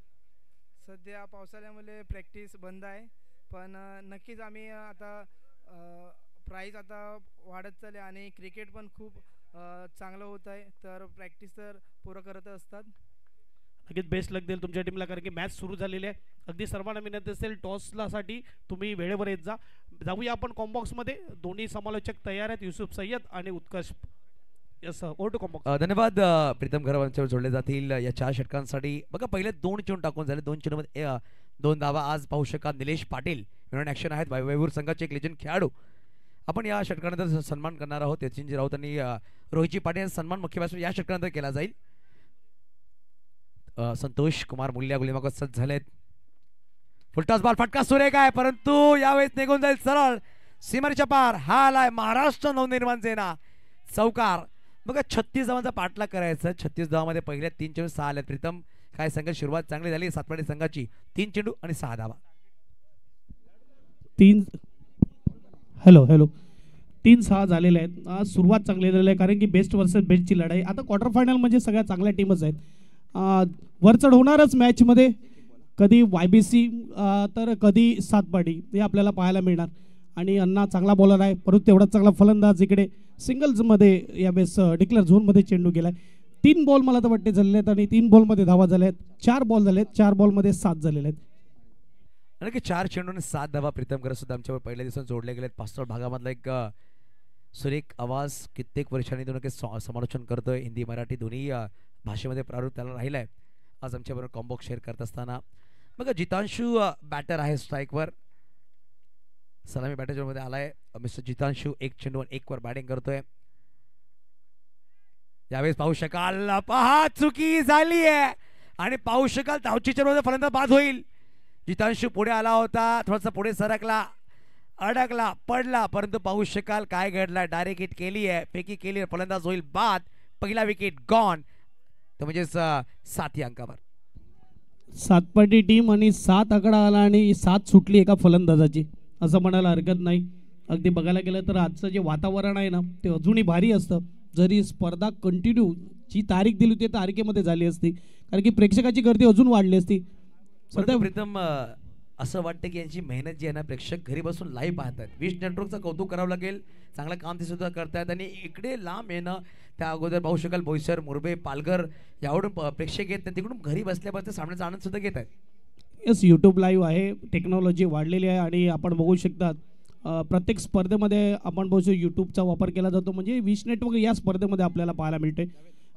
सध्या पावसाळ्यामुळे प्रॅक्टिस बंद आहे, पण नक्कीच आम्ही आता प्राइस आता वाढत चालले आणि क्रिकेट पण खूप चांगलं होत आहे, तर प्रॅक्टिस तर पुरं करत असतात। नक्कीच बेस्ट लक देईल तुमच्या टीमला, कारण की मॅच सुरू झालेली आहे। अगदी सर्वांना विनंती असेल टॉसला साठी तुम्ही वेळेवर येत जा। जाऊया आपण कॉम्बॉक्समध्ये, दोन्ही समालोचक तयार आहेत, युसुफ सय्यद आणि Utkarsh. Yes over to combox. धन्यवाद प्रीतम घरवांच्यावर जोडले जातील या 4 षटकांसाठी। बघा पहिले 2 चेंडू टाकून झाले, 2 चेंडूमध्ये 2 धावा आज पाहू शकाल। निलेश पाटील मिळून ॲक्शन आहेत, वैभूर संघाचे एक लेजंड खेळाडू। आपण या षटकानंतर सन्मान करणार आहोत। यचिनजी राऊत आणि रोहितजी पाटील यांचा सन्मान मुख्य बॅट्समन या षटकानंतर केला जाईल। संतोष कुमार मुल्ल्या गुलीमागत सज्ज झालेत। फुलटॉस बॉल फटका सुरेख आहे, परंतु यावेळेस निघून जाईल सरळ सीमारेच्या पार। हा आलाय महाराष्ट्र नवनिर्माण सेना चौकार। बघा 36 धावांचा पाठलाग करायचा। 36 धावांमध्ये पहिल्या 3 चेंडू 6 आलेत। प्रीतम काय सांगेल? सुरुवात चांगली झाली सातपाडी संघाची, 3 चेंडू आणि 6 धावा। 3-6 झालेले आहेत। आज सुरुवात चांगली झालेली आहे, कारण की बेस्ट वर्सेस बेस्टची लढाई। आता क्वार्टर फायनल म्हणजे सगळ्या चांगल्या टीमच आहेत। वरचढ होणारच मॅचमध्ये, कधी YBC तर कधी सातपाडी, हे आपल्याला पाहायला मिळणार। आणि अण्णा चांगला बॉलर आहे, परंतु तेवढा चांगला फलंदाज इकडे सिंगल्समध्ये यावेळेस डिक्लेअर झोनमध्ये चेंडू गेलाय। 3 बॉल मला तर वाटते झालेले आहेत आणि 3 बॉलमध्ये धावा झाल्या आहेत। 4 बॉल झालेत, 4 बॉलमध्ये 7 झालेले आहेत। आणि 4 चेंडू आणि 7 धावा। प्रीतम घर सुद्धा आमच्यावर पहिल्या दिवसात जोडले गेलेत। पास्तळ भागामधला एक सुरेख आवाज, कित्येक वर्षांनी दोन समालोचन करतोय, हिंदी मराठी दोन्ही भाषेमध्ये प्रारूप त्याला राहिलाय। आज आमच्याबरोबर कॉम्बॉक्स शेअर करत असताना बघा जितांशू बॅटर आहे स्ट्राईकवर, सलामी बॅटर मध्ये आलाय मिस्टर जितांशू। 1 चेंडू 1 वर बॅटिंग करतोय। यावेळेस पाहू शकाल, पहा चुकी झाली आहे आणि पाहू शकाल धावची चेंडूमध्ये फलंदाज बाद होईल। जितांशू पुढे आला होता, थोडासा पुढे सरकला, अडकला, पडला, परंतु पाहू शकाल काय घडलं, डायरेक्ट हिट केली आहे, फेकी केली आहे, फलंदाज होईल बाद। पहिला विकेट गॉन, तो म्हणजे 7 अंकावर। सातपाटी टीम आणि 7 आकडा आला आणि 7 सुटली एका फलंदाजाची, असं म्हणायला हरकत नाही। अगदी बघायला गेलं तर आजचं जे वातावरण आहे ना ते अजूनही भारी असतं। जरी स्पर्धा कंटिन्यू जी तारीख दिली होती तारखेमध्ये झाली असती, कारण की प्रेक्षकाची गर्दी अजून वाढली असती। सध्या प्रीतम असं वाटतं की यांची मेहनत जी आहे ना प्रेक्षक घरी बसून लाईव्ह पाहतात। विश नेटवर्कचं कौतुक करावं लागेल, चांगलं काम ते सुद्धा करतायत। आणि इकडे लांब येणं, त्या अगोदर पाहू शकाल बोईसर, मुरबे, पालघर यावरून प्रेक्षक येत नाही, तिकडून घरी बसल्यापासून सामन्याचा आनंद सुद्धा घेत आहेत। यस यूट्यूब लाईव्ह आहे, टेक्नॉलॉजी वाढलेली आहे आणि आपण बघू शकतात प्रत्येक स्पर्धेमध्ये आपण बघू यूट्यूबचा वापर केला जातो, म्हणजे विश नेटवर्क या स्पर्धेमध्ये आपल्याला पाहायला मिळते।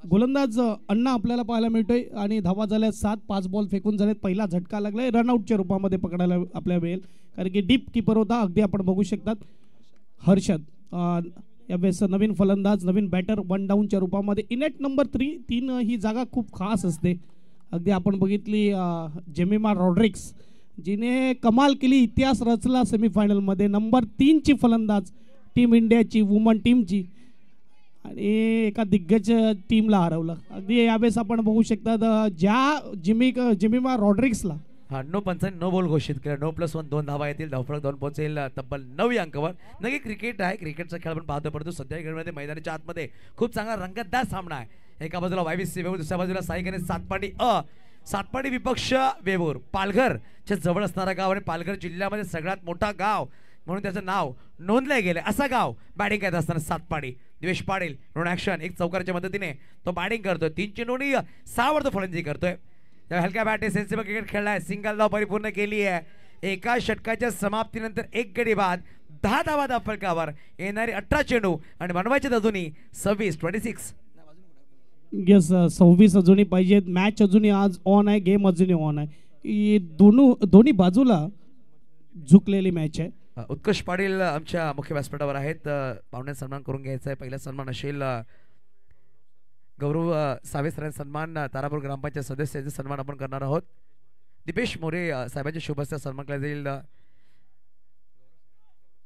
गोलंदाज अण्णा आपल्याला पाहायला मिळतोय आणि धावा झाल्या 7, 5 बॉल फेकून झालेत। पहिला झटका लागलाय, रनआउटच्या रूपामध्ये पकडायला आपल्याला मिळेल, कारण की डीप कीपर होता। अगदी आपण बघू शकतात हर्षद यावेळेस नवीन फलंदाज, नवीन बॅटर, 1 डाऊनच्या रूपामध्ये। इनेट नंबर 3 ही जागा खूप खास असते। अगदी आपण बघितली जेमिमा रॉड्रिक्स जिने कमाल केली, इतिहास रचला सेमीफायनलमध्ये। नंबर 3 ची फलंदाज टीम इंडियाची, वुमन टीमची, आणि एका दिग्गज टीमला हरवलं। अगदी यावेळेस आपण बघू शकता ज्या जिमिमा रॉड्रिक्सला नो पंचांनी नो बॉल घोषित केला। 9+1 2 धावा येतील, धावफलक 2 पोहोचेल तब्बल 9 अंकावर। नक्की क्रिकेट आहे, क्रिकेटचा खेळ आपण पाहतो, परंतु सध्या खेळामध्ये मैदानाच्या आतमध्ये खूप चांगला रंगतदार सामना आहे। एका बाजूला YBC वेवूर, दुसऱ्या बाजूला साई गणेश सातपाडी सातपाडी विपक्ष वेवूर। पालघरच्या जवळ असणारा गाव आणि पालघर जिल्ह्यामध्ये सगळ्यात मोठा गाव म्हणून त्याचं नाव नोंदलं गेलं असा गाव। बॅटिंग करत असताना सातपाडी, दिवेश पाटील ऋण ॲक्शन, एक चौकारच्या मदतीने तो बॅटिंग करतोय। 3 चेंडूंनी 6 वर तो फलंदाजी करतोय। त्या हलक्या बॅटने सेन्सिबल क्रिकेट खेळलाय, सिंगल धाव परिपूर्ण केली आहे. एका षटकाच्या समाप्तीनंतर एक गडी बाद, 10 धावा धाव फलकावर, येणारे 18 चेंडू आणि बनवायचे अजूनही 26. येस 26 अजूनही पाहिजेत. मॅच अजूनही आज ऑन आहे, गेम अजूनही ऑन आहे. ही दोन्ही बाजूला झुकलेली मॅच आहे. उत्कर्ष पाटील आमच्या मुख्य व्यासपीठावर आहेत. पाहुण्या सन्मान करून घ्यायचा आहे. पहिला सन्मान असेल गौरव सावे सरांचा सन्मान, तारापूर ग्रामपंचायत सदस्याचा सन्मान आपण करणार आहोत. दीपेश मोरे साहेबांच्या शुभ हस्ते सन्मान केला जाईल.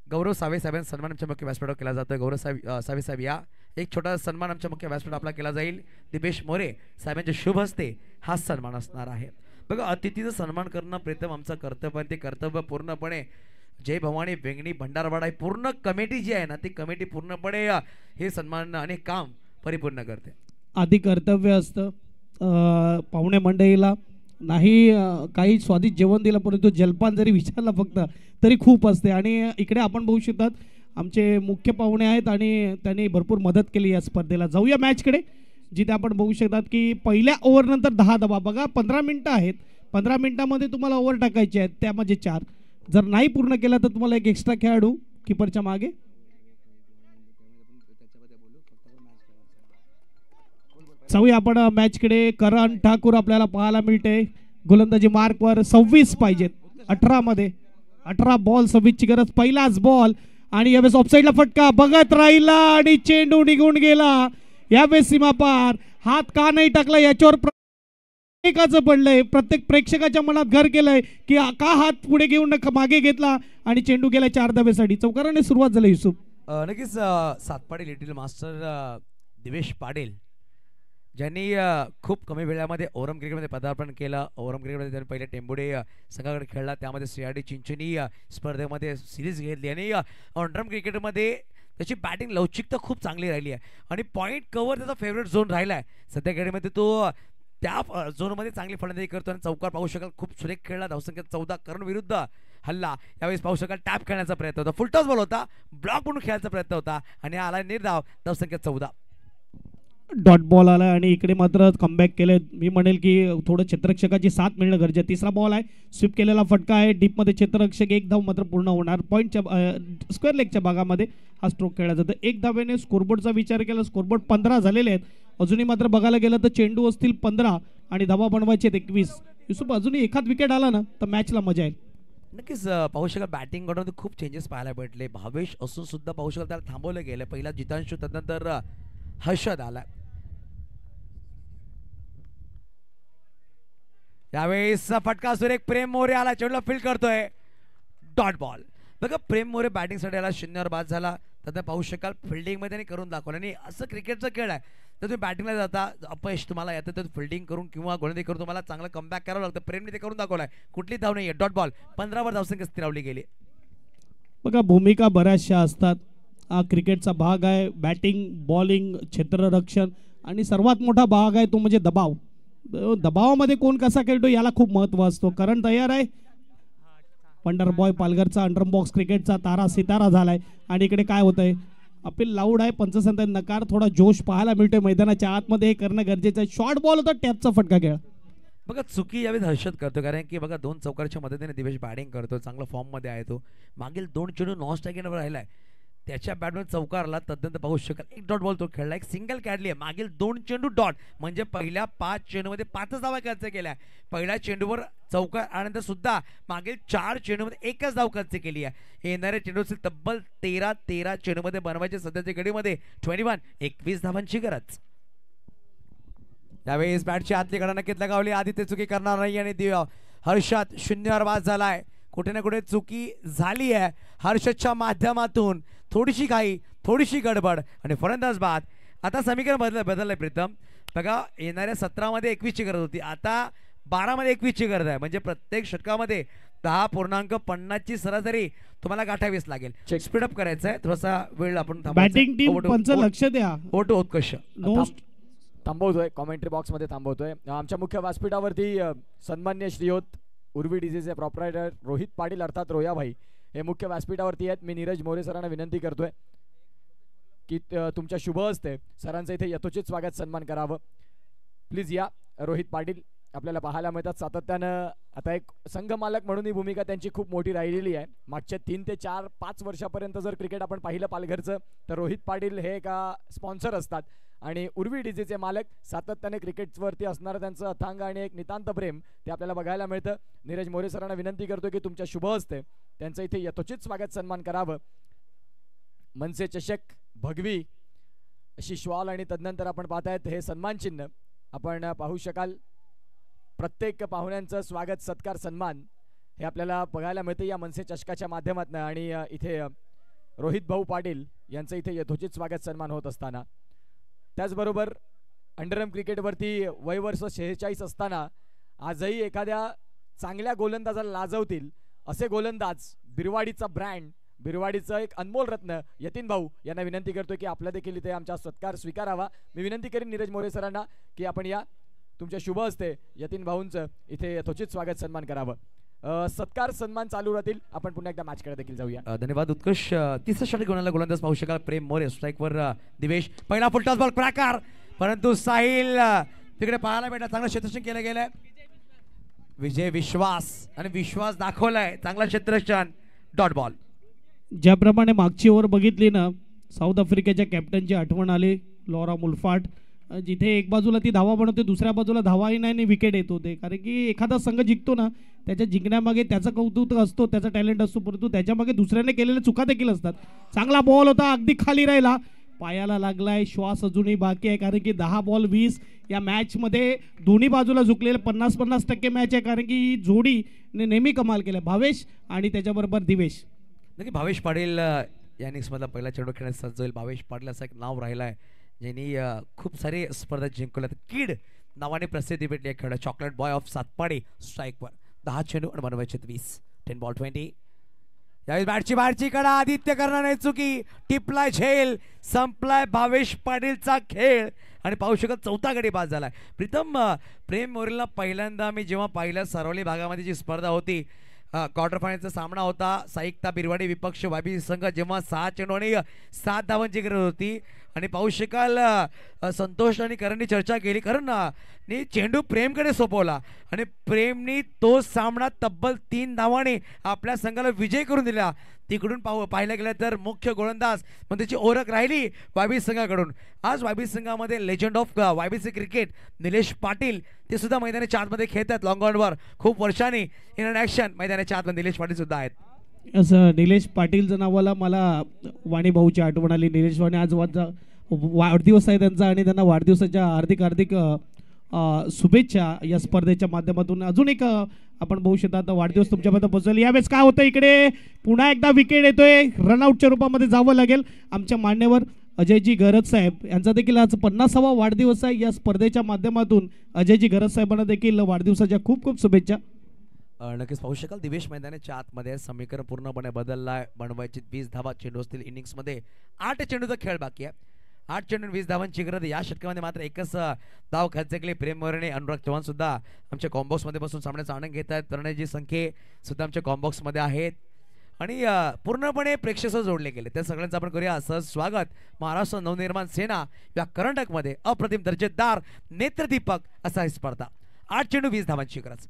गौरव सावे साहेबांचा सन्मान आमच्या मुख्य व्यासपीठावर केला जातोय. गौरव सावे साहेब या. एक छोटा सन्मान आमच्या मुख्य व्यासपीठ आपला केला जाईल. दीपेश मोरे साहेबांच्या शुभ हस्ते हा सन्मान असणार आहे. बघा, अतिथीचा सन्मान करणं प्रीतम आमचं कर्तव्य, ते कर्तव्य पूर्णपणे जय भवानी वेंगणी भंडारवाडा ही पूर्ण कमिटी जी आहे ना, ती कमिटी पूर्णपणे हे सन्मान आणि काम परिपूर्ण करते. आधी कर्तव्य असतं पाहुणे मंडळीला नाही काही स्वादिष्ट जेवण दिलं, परंतु जलपान जरी विचारलं फक्त तरी खूप असते. आणि इकडे आपण बघू शकतात आमचे मुख्य पाहुणे आहेत आणि त्यांनी भरपूर मदत केली या स्पर्धेला. जाऊया मॅचकडे, जिथे आपण बघू शकतात की पहिल्या ओव्हरनंतर 10 धावा. बघा 15 मिनटं आहेत, 15 मिनटामध्ये तुम्हाला ओव्हर टाकायचे आहेत, त्यामध्ये 4. जर नाही पूर्ण केला तर तुम्हाला एक एक्स्ट्रा खेळाडू किपरच्या मागे. जाऊया आपण मॅचकडे. करण ठाकूर आपल्याला पाहायला मिळते गोलंदाजी मार्कवर. 26 पाहिजेत 18 मध्ये. 18 बॉल 26 ची गरज. पहिलाच बॉल आणि यावेळेस ऑफसाईडला फटका. बघत राहिला आणि चेंडू निघून गेला. यावेळेस सीमा पार. हात का नाही टाकला याच्यावर प्रत्येकाचं पडलंय, प्रत्येक प्रेक्षकाच्या मनात घर केलंय की का हात पुढे घेऊन मागे घेतला आणि चेंडू गेला 4 धावेसाठी. चौकाराने सुरुवात झाली. युसुफ नक्कीच सातपाडी लिटिल मास्टर दिवेश पाटील ज्यांनी खूप कमी वेळामध्ये ओरम क्रिकेटमध्ये पदार्पण केलं. ओरम क्रिकेटमध्ये त्यांनी पहिले टेंबुडे संघाकडे खेळला, त्यामध्ये सीआरडी चिंचणी स्पर्धेमध्ये सिरीज घेतली आणि ऑनड्रम क्रिकेटमध्ये त्याची बॅटिंग लवचिकता खूप चांगली राहिली आहे आणि पॉईंट कव्हर त्याचा फेवरेट झोन राहिला आहे. सध्या खेळीमध्ये तो त्या झोनमध्ये चांगली फलंदाजी करतो आणि चौकार पाहू शकाल खूप सुरेख खेळला. धावसंख्या 14. करण विरुद्ध हल्ला. यावेळेस पाहू शकाल टॅप खेळण्याचा प्रयत्न होता, फुलटॉस बॉल होता, ब्लॉक म्हणून खेळायचा प्रयत्न होता आणि आला निर्धाव. धावसंख्या 14. डॉट बॉल आला आणि इकडे मात्र कमबॅक केले. मी म्हणेल की थोडं क्षेत्ररक्षकाची साथ मिळणं गरजेचं. तिसरा बॉल आहे, स्वीप केलेला फटका आहे. डीपमध्ये क्षेत्ररक्षक 1 धाव मात्र पूर्ण होणार. पॉईंटच्या स्क्वेअर लेगच्या भागामध्ये हा स्ट्रोक खेळला जातो. 1 धावेने स्कोरबोर्डचा विचार केला. स्कोरबोर्ड 15 झालेले आहेत. अजूनही मात्र बघायला गेलं तर चेंडू असतील 15 आणि धावा बनवायचे 21. युसुफ अजूनही एखाद विकेट आला ना तर मॅचला मजा येईल. नक्कीच पाहू शकाल बॅटिंग कडून खूप चेंजेस पाहायला भेटले. भावेश असून सुद्धा पाहू शकाल त्याला थांबवलं गेलं. पहिला जितांशू, त्यानंतर हर्षद आला. यावेळेस फटका सुरेख. प्रेम मोरे आला, चेंडूला फील्ड करतोय. Dot ball. बघा प्रेम मोरे बॅटिंगसाठी आला, 0वर बाद झाला. तर पाहू शकाल फिल्डिंगमध्ये त्यांनी करून दाखवलं आणि असं क्रिकेटचा खेळ आहे. तर तुम्ही बॅटिंगला जाता, अपयश तुम्हाला येतं तर फिल्डिंग करून किंवा गोलंदाजी करून तुम्हाला चांगलं कमबॅक करावं लागतं. प्रेमने ते करून दाखवलंय. कुठली धाव नाही आहे. Dot ball. 15वर धावसंख्या स्थिरावली गेली. बघा भूमिका बऱ्याचशा असतात. हा क्रिकेटचा भाग आहे. बॅटिंग, बॉलिंग, क्षेत्ररक्षण आणि सर्वात मोठा भाग आहे तो म्हणजे दबाव. दबावामध्ये कोण कसा खेळतो याला खूप महत्व असतो. करण तयार आहे. पंढर बॉय पालघरचा अंडरम बॉक्स क्रिकेटचा तारा सितारा झालाय आणि इकडे काय होतंय, अपील लाऊड आहे. पंच सांगतायत नकार. थोडा जोश पाहायला मिळतोय मैदानाच्या आतमध्ये. हे करणं गरजेचं आहे. शॉर्ट बॉल होता, टॅपचा फटका खेळ. बघा चुकी यावेळी हर्षद करतो, कारण की बघा 2 चौकारच्या मदतीने दिवेश बॅटिंग करतो. चांगला फॉर्म मध्ये आहे तो. मागील 2 चेंडू नॉन स्ट्रायकिंगवर राहिलाय. त्याच्या बॅटमध्ये चौकारला तद्दंत पाहू शकाल. 1 डॉट बॉल तो खेळला. एक सिंगल काढली आहे. मागील 2 चेंडू डॉट, म्हणजे पहिल्या 5 चेंडूमध्ये 5च धावा खर्च केल्या. पहिल्या चेंडूवर चौकार आल्यानंतर सुद्धा मागील 4 चेंडूमध्ये 1च धाव खर्च केली आहे. येणाऱ्या चेंडू तब्बल 13 चेंडूमध्ये बनवायचे सध्याच्या घडीमध्ये 21 धावांची गरज. त्यावेळेस बॅटची आतली कडा नक्कीच लगावली. आदित्य चुकी करणार नाही आणि हर्षद 0वर बाद झालाय. कुठे ना कुठे चुकी झाली आहे हर्षदच्या माध्यमातून. थोडीशी घाई, थोडीशी गडबड आणि फलंदाज बाद. आता समीकरण बदललंय प्रीतम. बघा येणाऱ्या 17मध्ये 21ची गरज होती, आता 12मध्ये 21ची गरज आहे. म्हणजे प्रत्येक षटकामध्ये 10.50ची सरासरी तुम्हाला गाठावीच लागेल. स्पीडअप करायचं आहे. थोडासा वेळ आपण बॅटिंग टीम पंच लक्ष द्या. ओटो उत्कर्ष थांबवतोय, कॉमेंट्री बॉक्समध्ये थांबवतोय. आमच्या मुख्य व्यासपीठावरती सन्मान्य श्रीयुत उर्वी डीजेचे प्रॉपरायटर रोहित पाटील अर्थात रोयाभाई हे मुख्य व्यासपीठावरती आहेत. मी नीरज मोरे सरांना विनंती करतोय की तुमच्या शुभ हस्ते सरांचं इथे यथोचित स्वागत सन्मान करावं. प्लीज या. रोहित पाटील आपल्याला पाहायला मिळतात सातत्यानं. आता एक संघ मालक म्हणून ही भूमिका त्यांची खूप मोठी राहिलेली आहे. मागच्या 3 ते 4-5 वर्षापर्यंत जर क्रिकेट आपण पाहिलं पालघरचं, तर रोहित पाटील हे एका स्पॉन्सर असतात आणि उर्वी डीजेचे मालक. सातत्याने क्रिकेटवरती असणारं त्यांचं अथांग आणि एक नितांत प्रेम ते आपल्याला बघायला मिळतं. नीरज मोरे सरांना विनंती करतो की तुमच्या शुभ हस्ते त्यांचं इथे यथोचित स्वागत सन्मान करावं. मनसे चषक, भगवी अशी श्वाल आणि तदनंतर आपण पाहतायत हे सन्मान चिन्ह आपण पाहू शकाल. प्रत्येक पाहुण्यांचं स्वागत, सत्कार, सन्मान हे आपल्याला बघायला मिळते या मनसे चषकाच्या माध्यमातून. आणि इथे रोहित भाऊ पाटील यांचं इथे यथोचित स्वागत सन्मान होत असताना, त्याचबरोबर अंडरआर्म क्रिकेटवरती वयवर्ष 46 असताना आजही एखाद्या चांगल्या गोलंदाजाला लाजवतील असे गोलंदाज, बिरवाडीचा ब्रँड, बिरवाडीचं एक अनमोल रत्न यतीन भाऊ यांना विनंती करतो की आपल्या देखील इथे आमचा सत्कार स्वीकारावा. मी विनंती करीन नीरज मोरे सरांना की आपण या तुमच्या शुभ हस्ते यतीन भाऊंचं इथे यथोचित स्वागत सन्मान करावं. सत्कार सन्मान चालू राहतील. आपण पुन्हा एकदा मॅचकडे देखील जाऊया. धन्यवाद उत्कर्ष. तिसऱ्या षटक गोलंदाज गोलंदाज पाहू शकाल प्रेम मोरे. स्ट्राईकवर दिवेश. पहिला फुल टॉस बॉल प्रकार, परंतु साहिल तिकडे पाहायला भेटला. चांगलं क्षेत्ररक्षण केलं गेलंय. विजय विश्वास आणि विश्वास दाखवलाय. चांगला क्षेत्ररक्षण. Dot ball. ज्याप्रमाणे मागची ओव्हर बघितली ना, साऊथ आफ्रिकेच्या कॅप्टनची आठवण आली, लॉरा मुल्फाट. जिथे एक बाजूला ती धावा बनवते, दुसऱ्या बाजूला धावाही नाही आणि विकेट येत होते. कारण की एखादा संघ जिंकतो ना, त्याच्या जिंकण्यामागे त्याचं कौतुक असतो, त्याचा टॅलेंट असतो, परंतु त्याच्यामागे दुसऱ्याने केलेल्या चुका देखील असतात. चांगला बॉल होता, अगदी खाली राहिला, पायाला लागलाय, श्वास अजूनही बाकी आहे. कारण की 10 बॉल 20 या मॅचमध्ये दोन्ही बाजूला झुकलेले 50-50% मॅच आहे. कारण की ही जोडीने नेहमी कमाल केलं, भावेश आणि त्याच्याबरोबर दिवेश. नक्की भावेश पाटील या इनिंग्समधला पहिला चेंडू खेळण्यास सज्ज होईल. भावेश पाटील असं एक नाव राहिलं आहे ज्यांनी खूप सारे स्पर्धा जिंकल्यात. किड नावाने प्रसिद्धी भेटली खेळ. Chocolate boy of Satpadi. स्ट्राईकवर 10 चेंडू आणि बनवायचे 20. 10 बॉल 20. यावेळी बाहेरची कडा. आदित्य करणार नाही चुकी. टिपलाय झेल. संपलाय भावेश पाटीलचा खेळ आणि पाहू शकत चौथा गडी बाद झालाय. प्रीतम प्रेम मोरेला पहिल्यांदा मी जेव्हा पाहिलं सारोली भागामध्ये जी स्पर्धा होती, क्वार्टर फायनलचा सामना होता, साईकता बिरवाडी विपक्ष वाबी संघ, जेव्हा 6 चेंडू आणि 7 धावांची गरज होती आणि पाहू शकाल संतोष आणि करणनी चर्चा केली. करण नी चेंडू प्रेमकडे सोपवला आणि प्रेमनी तो सामना तब्बल 3 धावांनी आपल्या संघाला विजय करून दिला. तिकडून पाहिलं गेलं तर मुख्य गोलंदाज पण त्याची ओळख राहिली वायबी संघाकडून. आज वायबी संघामध्ये लेजंड ऑफ वायबीचे क्रिकेट निलेश पाटील ते सुद्धा मैदानाच्या आतमध्ये खेळतात. लॉंग ऑनवर खूप वर्षांनी इन ॲक्शन मैदानाच्या आतमध्ये निलेश पाटील सुद्धा आहेत. असं निलेश पाटीलचं नावाला मला वाणी भाऊची आठवण आली. निलेश वाणी आज वाढदिवस आहे त्यांचा आणि त्यांना वाढदिवसाच्या हार्दिक शुभेच्छा या स्पर्धेच्या माध्यमातून. अजून एक आपण बघू शकता आता वाढदिवस तुमच्यापर्यंत पोहोचेल. यावेळेस काय होतं इकडे पुन्हा एकदा विकेट येतोय. रनआउटच्या रूपामध्ये जावं लागेल. आमच्या मान्यवर अजयजी गरज साहेब यांचा देखील आज 50वा वाढदिवस आहे. या स्पर्धेच्या माध्यमातून अजयजी गरज साहेबांना देखील वाढदिवसाच्या खूप खूप शुभेच्छा. नक्कीच पाहू शकाल दिवेश मैदानाच्या आतमध्ये समीकरण पूर्णपणे बदललाय. बनवायची 20 धावा चेंडू असतील. इनिंग्समध्ये 8 चेंडूचा खेळ बाकी आहे. 8 चेंडू 20 धावांची गरज. या षटकामध्ये मात्र एकच धाव खर्चकली. प्रेम मोरेने अनुराग चव्हाण सुद्धा आमच्या कॉम्बॉक्समध्ये बसून सामन्याचा आनंद घेत आहेत. प्रणयजी संख्ये सुद्धा आमच्या कॉम्बॉक्समध्ये आहेत आणि पूर्णपणे प्रेक्षक जोडले गेले. त्या सगळ्यांचं आपण करूया सहज स्वागत. महाराष्ट्र नवनिर्माण सेना या करंडकमध्ये अप्रतिम दर्जेदार नेत्रदीपक असा ही स्पर्धा. 8 चेंडू 20 धावांची गरज.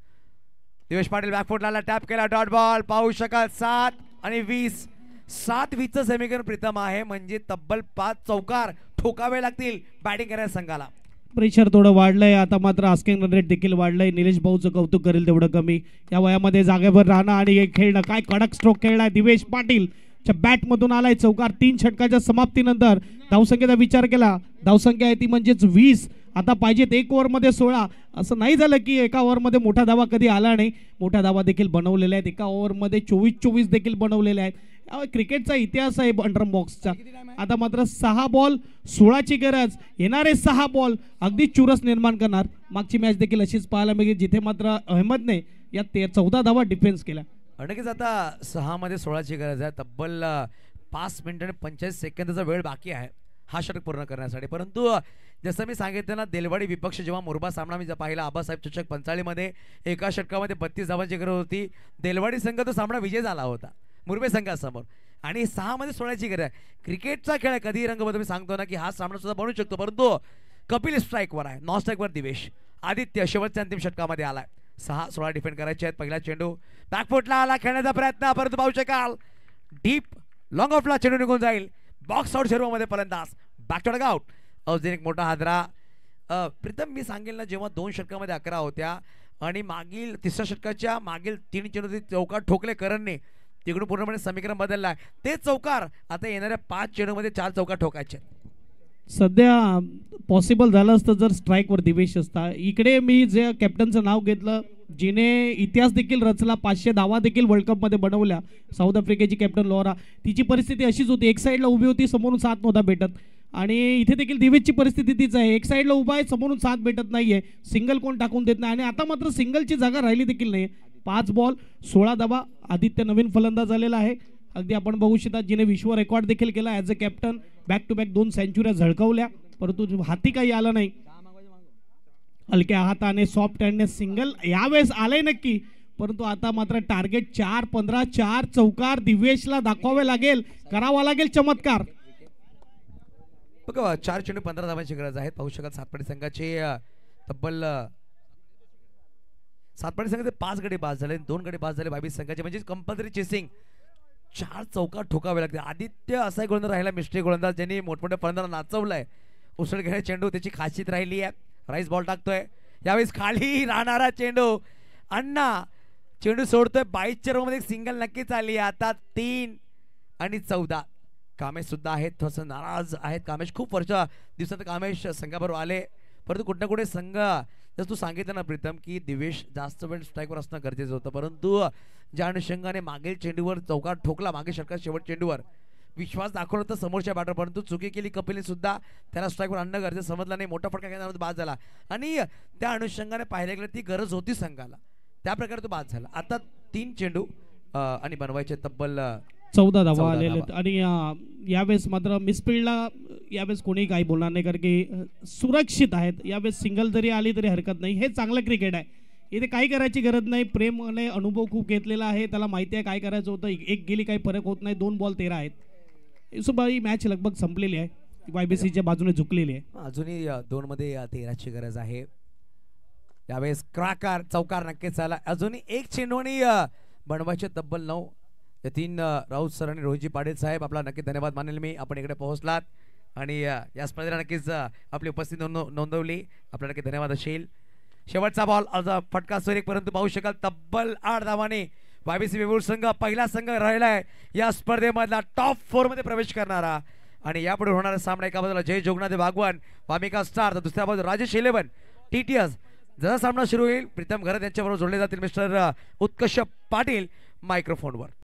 दिवेश पाटील बॅकफुटला टॅप केला. डॉट बॉल पाहू शकाल. 7 आणि 20. 7-20चं समीकरण प्रीतम आहे. म्हणजे तब्बल 5 चौकार ठोकावे लागतील बॅटिंग करणाऱ्या संघाला. प्रेशर थोडं वाढलंय. आता मात्र आस्किंग रन रेट देखील वाढलंय. निलेश भाऊचं कौतुक करेल तेवढं कमी. या वयामध्ये जागेवर राहणं आणि एक खेळणं. काय कडक स्ट्रोक खेळलाय दिवेश पाटील. बॅटमधून आलाय चौकार. 3 षटकाच्या समाप्तीनंतर धावसंख्येचा विचार केला. धावसंख्या आहे ती म्हणजेच 20. आता पाहिजेत 1 ओव्हरमध्ये 16. असं नाही झालं की एका ओव्हरमध्ये मोठा धावा कधी आला नाही. मोठ्या धावा देखील बनवलेल्या आहेत. एका ओव्हरमध्ये 24 देखील बनवलेले आहेत. क्रिकेटचा इतिहास आहे अंडरआर्म बॉक्सचा. आता मात्र 6 बॉल 16ची गरज. येणारे 6 बॉल अगदी चुरस निर्माण करणार. मागची मॅच देखील अशीच पाहायला मिळेल जिथे मात्र अहमदने या 14 धावा डिफेन्स केला. नक्कीच आता 6 मध्ये 16ची गरज आहे. तब्बल 5 मिनिट आणि 45 सेकंदाचा वेळ बाकी आहे हा षटक पूर्ण करण्यासाठी. परंतु जसं मी सांगितलं ना, देलवाडी विपक्ष जेव्हा मुरबा सामना मी पाहिला आबासाहेब चषक पंचाळीमध्ये, एका षटकामध्ये 32 धावांची गरज होती. देलवाडी संघ तो सामना विजय झाला होता मुरबे संघासमोर आणि 6 मध्ये 16ची गरज आहे. क्रिकेटचा खेळ कधी रंग बदल. मी सांगतो ना की हा सामना सुद्धा बनू शकतो. परंतु कपिल स्ट्राईकवर आहे. नॉन स्ट्राईकवर दिवेश. आदित्य शेवटच्या अंतिम षटकामध्ये आलाय. 6-16 डिफेंड करायचे आहेत. पहिला चेंडू बॅकफुटला आला, खेळण्याचा प्रयत्न, परंतु पाहू शकाल डीप लॉंग ऑफला चेंडू निघून जाईल. बॉक्स आउट शर्वामध्ये फलंदाज बॅक टू आउट. अजून एक मोठा हादरा. प्रीतम मी सांगेल ना, जेव्हा 2 षटकामध्ये 11 होत्या आणि मागील तिसऱ्या षटकाच्या मागील 3 चेंडू चौकार ठोकले करणने, तिकडून पूर्णपणे समीकरण बदललाय. ते चौकार आता येणाऱ्या 5 चेंडूमध्ये 4 चौकार ठोकायचे. सध्या पॉसिबल झालं असतं जर स्ट्राईकवर दिवेश असता. इकडे मी जे कॅप्टनचं नाव घेतलं, जिने इतिहास देखील रचला, 500 धावा देखील वर्ल्ड कपमध्ये बनवल्या, साऊथ आफ्रिकेची कॅप्टन लोरा, तिची परिस्थिती अशीच होती. एक साईडला उभी होती, समोरून साथ नव्हता भेटत. आणि इथे देखील दिवेशची परिस्थिती तीच आहे. एक साईडला उभा आहे, समोरून साथ भेटत नाहीये, सिंगल कोण टाकून देत नाही. आणि आता मात्र सिंगलची जागा राहिली देखील नाही. 5 बॉल 16 धावा. आदित्य नवीन फलंदाज झालेला आहे. अगदी आपण बघू शकता, जिने विश्व रेकॉर्ड देखील केला as a captain. Back to back 2 सेंचुऱ्या झळकवल्या, परंतु हाती काही आलं नाही. हलक्या हाताने सॉफ्ट हँडने सिंगल यावेळेस आलंय नक्की, परंतु आता मात्र टार्गेट 4-15 4 चौकार दिवेशला दाखवावे लागेल, करावा लागेल चमत्कार. बघा 4 चेंडू 15 धावांची गरज आहे. पाहू शकाल सातपाडी संघाचे तब्बल सातपाडी संघाचे 5 गडी बाद झाले, 2 गडी बाद झाले वायबी संघाचे. म्हणजे कंपल्सरी चेसिंग 4 चौकार ठोकावे लागते. आदित्य असा गोलंदाज राहिला, मिस्ट्री गोलंदाज, ज्यांनी मोठमोठ्या फलंदाजांना नाचवलाय. उसळ घेणे चेंडू त्याची खासियत राहिली आहे. राईस बॉल टाकतोय, यावेळेस खाली राहणारा चेंडू. अण्णा चेंडू सोडतोय. 22च्या रो मध्ये सिंगल नक्कीच आली. आता 3 आणि 14. कामेश सुद्धा आहेत, थोडंसं नाराज आहेत कामेश. खूप दिवसात कामेश संघाबरोबर आले, परंतु कुठे ना कुठे संघ, जसं तू सांगितलं ना प्रीतम, की दिवेश जास्त वेळ स्ट्राईकवर असणं गरजेचं होतं, परंतु ज्या अनुषंगाने मागील चेंडूवर चौकार ठोकला, मागील षटकात शेवट चेंडूवर विश्वास दाखवला होता समोरच्या बॅटर, परंतु चुकी केली कपिलने सुद्धा. त्याला स्ट्राईकवर आणणं गरजेचं समजलं नाही. मोठा फटका घेण्यावर बाद झाला आणि त्या अनुषंगाने पाहायला गेलं ती गरज होती संघाला, त्या प्रकारे तो बाद झाला. आता 3 चेंडू आणि बनवायचे तब्बल 14 धावा आलेले. आणि यावेळेस मात्र मिसफिल्डला यावेळेस कोणी काही बोलणार नाही, कारण की सुरक्षित आहेत. यावेळेस सिंगल जरी आली तरी हरकत नाही. हे चांगलं क्रिकेट आहे, इथे काही करायची गरज नाही. प्रेमने अनुभव खूप घेतलेला आहे, त्याला माहिती आहे काय करायचं होतं. एक गेली काही फरक होत नाही. 2 बॉल 13 आहेत. ही मॅच लगभग संपलेली आहे, वायबीसीच्या बाजूने झुकलेली आहे. अजूनही 2 मध्ये 13ची गरज आहे. यावेळेस क्राकार चौकार नक्कीच आला. अजूनही 1 चेंडू आणि बनवायचे तब्बल 9. या 3 राऊत सर आणि रोहितजी पाटील साहेब, आपला नक्की धन्यवाद मानेल मी. आपण इकडे पोहोचलात आणि या स्पर्धेला नक्कीच आपली उपस्थिती नोंदवली, आपला नक्की धन्यवाद असेल. शेवटचा बॉल फटका सुरेख, परंतु पाहू शकाल तब्बल 8 धावांनी वायबीसी वेबूर संघ पहिला संघ राहिलाय या स्पर्धेमधला टॉप 4 मध्ये प्रवेश करणारा. आणि यापुढे होणारा सामना, एका बाजूला जय जोगनाथ भागवान वामिका स्टार, तर दुसऱ्या बाजूला राजेश 11 TTS. जसा सामना सुरू होईल, प्रीतम घरत यांच्याबरोबर जोडले जातील मिस्टर उत्कर्ष पाटील मायक्रोफोनवर.